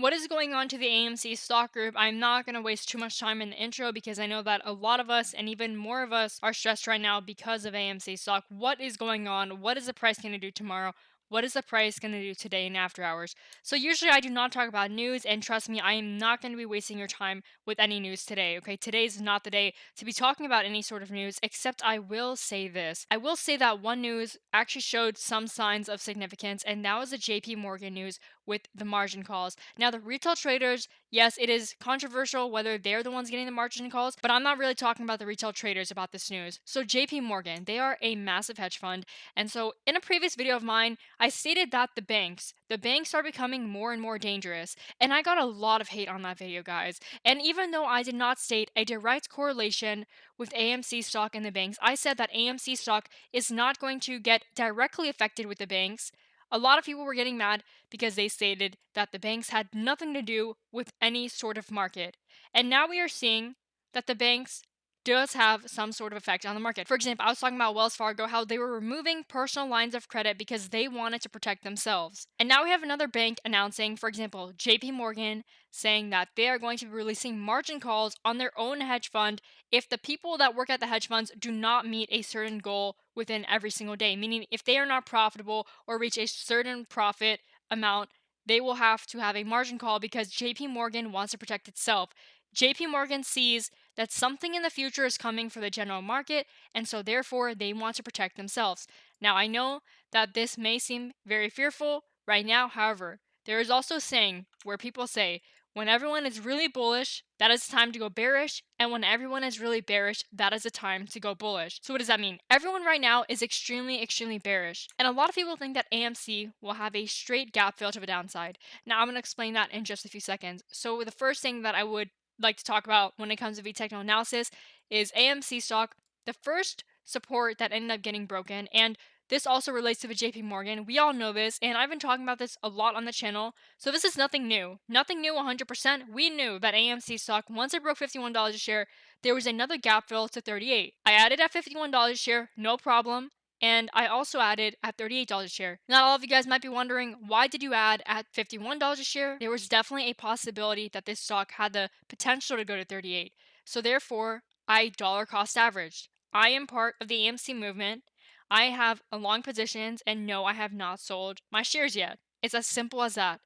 What is going on to the AMC stock group? I'm not going to waste too much time in the intro because I know that a lot of us and even more of us are stressed right now because of AMC stock. What is going on? What is the price going to do tomorrow? What is the price going to do today and after hours? So usually I do not talk about news, and trust me, I am not going to be wasting your time with any news today. Okay, today is not the day to be talking about any sort of news, except I will say this. I will say that one news actually showed some signs of significance, and that was the JP Morgan news with the margin calls. Now, the retail traders, yes, it is controversial whether they're the ones getting the margin calls, but I'm not really talking about the retail traders about this news. So, JP Morgan, they are a massive hedge fund. And so, in a previous video of mine, I stated that the banks are becoming more and more dangerous. And I got a lot of hate on that video, guys. And even though I did not state a direct correlation with AMC stock and the banks, I said that AMC stock is not going to get directly affected with the banks. A lot of people were getting mad because they stated that the banks had nothing to do with any sort of market. And now we are seeing that the banks does have some sort of effect on the market. For example, I was talking about Wells Fargo, how they were removing personal lines of credit because they wanted to protect themselves. And now we have another bank announcing, for example, JP Morgan, saying that they are going to be releasing margin calls on their own hedge fund if the people that work at the hedge funds do not meet a certain goal within every single day. Meaning, if they are not profitable or reach a certain profit amount, they will have to have a margin call because JP Morgan wants to protect itself. JP Morgan sees that something in the future is coming for the general market, and so therefore they want to protect themselves. Now, I know that this may seem very fearful right now, however, there is also a saying where people say, when everyone is really bullish, that is time to go bearish, and when everyone is really bearish, that is a time to go bullish. So what does that mean? Everyone right now is extremely bearish, and a lot of people think that AMC will have a straight gap fill to the downside. Now I'm going to explain that in just a few seconds. So the first thing that I would like to talk about when it comes to technical analysis is AMC stock. The first support that ended up getting broken, and this also relates to the JP Morgan. We all know this, and I've been talking about this a lot on the channel. So this is nothing new. Nothing new 100%. We knew that AMC stock, once it broke $51 a share, there was another gap fill to 38. I added at $51 a share, no problem. And I also added at $38 a share. Now, all of you guys might be wondering, why did you add at $51 a share? There was definitely a possibility that this stock had the potential to go to 38. So therefore, I dollar cost averaged. I am part of the AMC movement. I have a long positions, and no, I have not sold my shares yet. It's as simple as that.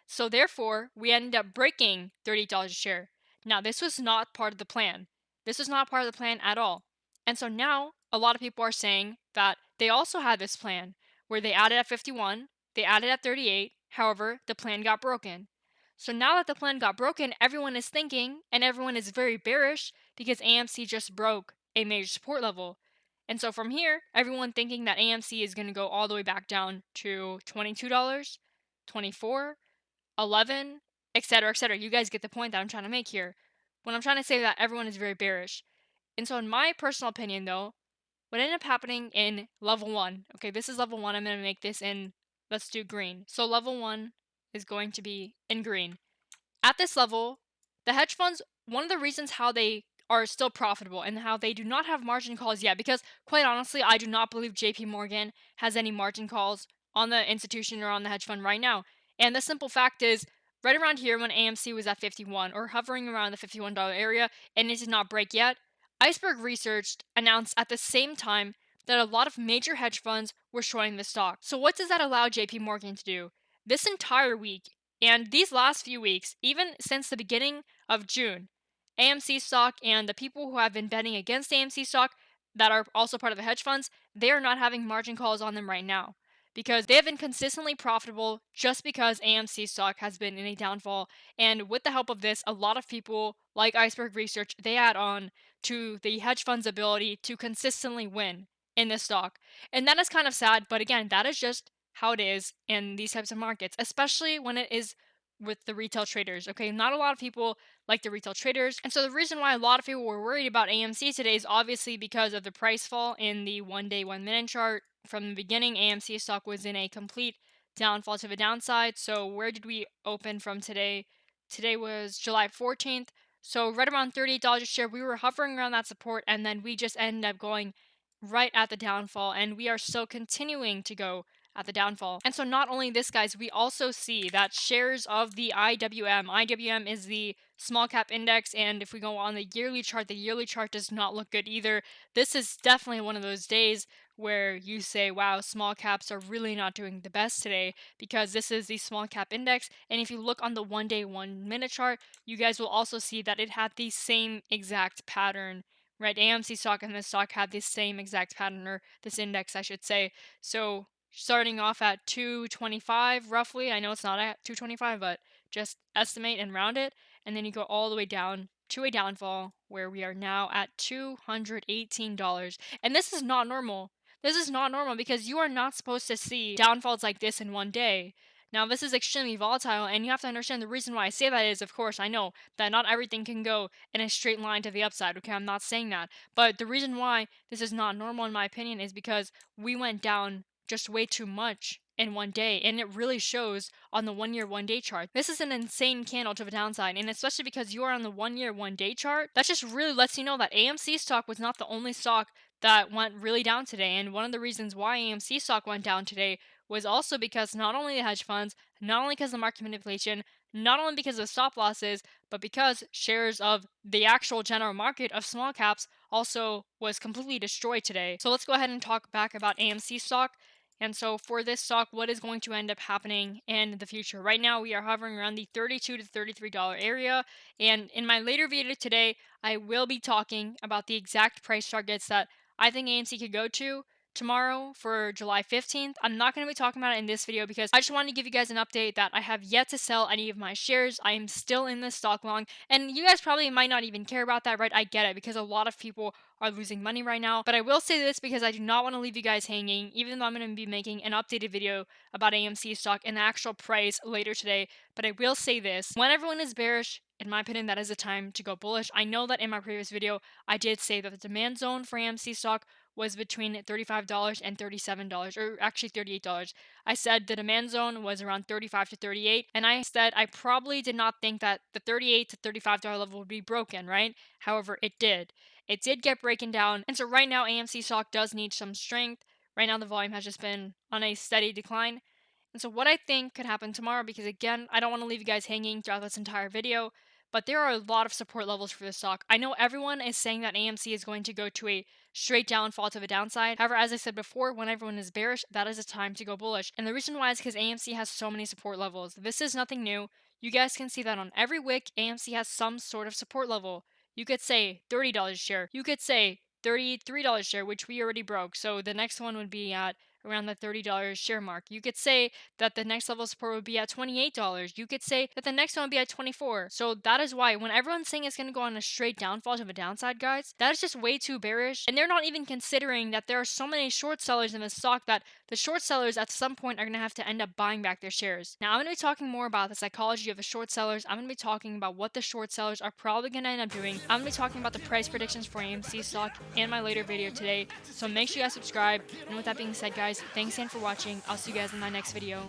So therefore, we ended up breaking $38 a share. Now, this was not part of the plan. This was not part of the plan at all. And so now a lot of people are saying that they also had this plan where they added at 51, they added at 38. However, the plan got broken. So now that the plan got broken, everyone is thinking and everyone is very bearish because AMC just broke a major support level. And so from here, everyone thinking that AMC is going to go all the way back down to $22, 24, 11, etc., etc. You guys get the point that I'm trying to make here. When I'm trying to say that everyone is very bearish. And so in my personal opinion though, what ended up happening in level 1, okay, this is level 1, I'm going to make this in, let's do green. So level 1 is going to be in green. At this level, the hedge funds, one of the reasons how they are still profitable and how they do not have margin calls yet, because quite honestly, I do not believe JP Morgan has any margin calls on the institution or on the hedge fund right now. And the simple fact is, right around here when AMC was at 51 or hovering around the $51 area and it did not break yet, Iceberg Research announced at the same time that a lot of major hedge funds were shorting the stock. So what does that allow JP Morgan to do? This entire week, and these last few weeks, even since the beginning of June, AMC stock and the people who have been betting against AMC stock that are also part of the hedge funds, they are not having margin calls on them right now because they have been consistently profitable just because AMC stock has been in a downfall. And with the help of this, a lot of people like Iceberg Research, they add on to the hedge fund's ability to consistently win in this stock. And that is kind of sad, but again, that is just how it is in these types of markets, especially when it is with the retail traders. Okay, not a lot of people like the retail traders. And so the reason why a lot of people were worried about AMC today is obviously because of the price fall in the 1-day, 1-minute chart. From the beginning, AMC stock was in a complete downfall to the downside. So where did we open from today? Today was July 14th. So right around $38 a share, we were hovering around that support, and then we just ended up going right at the downfall, and we are still continuing to go at the downfall. And so not only this, guys, we also see that shares of the IWM is the small cap index, and if we go on the yearly chart does not look good either. This is definitely one of those days where you say, wow, small caps are really not doing the best today, because this is the small cap index. And if you look on the 1 day 1 minute chart, you guys will also see that it had the same exact pattern, right? AMC stock and this stock had the same exact pattern, or this index I should say. So starting off at 225 roughly, I know it's not at 225, but just estimate and round it, and then you go all the way down to a downfall where we are now at $218. And this is not normal. This is not normal, because you are not supposed to see downfalls like this in 1 day. Now, this is extremely volatile, and you have to understand the reason why I say that is, of course, I know that not everything can go in a straight line to the upside, okay? I'm not saying that. But the reason why this is not normal, in my opinion, is because we went down just way too much in 1 day, and it really shows on the 1 year 1 day chart. This is an insane candle to the downside, and especially because you are on the 1 year 1 day chart, that just really lets you know that AMC stock was not the only stock that went really down today. And one of the reasons why AMC stock went down today was also because not only the hedge funds, not only because of the market manipulation, not only because of stop losses, but because shares of the actual general market of small caps also was completely destroyed today. So let's go ahead and talk back about AMC stock. And so for this stock, what is going to end up happening in the future? Right now, we are hovering around the $32 to $33 area. And in my later video today, I will be talking about the exact price targets that I think AMC could go to tomorrow for July 15th. I'm not going to be talking about it in this video because I just wanted to give you guys an update that I have yet to sell any of my shares. I am still in this stock long, and you guys probably might not even care about that, right? I get it, because a lot of people are losing money right now. But I will say this because I do not want to leave you guys hanging, even though I'm going to be making an updated video about AMC stock and the actual price later today. But I will say this: when everyone is bearish, in my opinion, that is the time to go bullish. I know that in my previous video, I did say that the demand zone for AMC stock was between $35 and $37, or actually $38. I said the demand zone was around 35 to 38, and I said I probably did not think that the $38 to $35 level would be broken, right? However, it did. It did get breaking down, and so right now AMC stock does need some strength. Right now the volume has just been on a steady decline. And so what I think could happen tomorrow, because again, I don't want to leave you guys hanging throughout this entire video, but there are a lot of support levels for this stock. I know everyone is saying that AMC is going to go to a straight downfall to the downside. However, as I said before, when everyone is bearish, that is a time to go bullish. And the reason why is because AMC has so many support levels. This is nothing new. You guys can see that on every wick, AMC has some sort of support level. You could say $30 share. You could say $33 share, which we already broke. So the next one would be at around the $30 share mark. You could say that the next level of support would be at $28. You could say that the next one would be at $24. So that is why when everyone's saying it's going to go on a straight downfall to the downside, guys, that is just way too bearish. And they're not even considering that there are so many short sellers in the stock that the short sellers at some point are going to have to end up buying back their shares. Now, I'm going to be talking more about the psychology of the short sellers. I'm going to be talking about what the short sellers are probably going to end up doing. I'm going to be talking about the price predictions for AMC stock in my later video today. So make sure you guys subscribe. And with that being said, guys, thanks again for watching. I'll see you guys in my next video.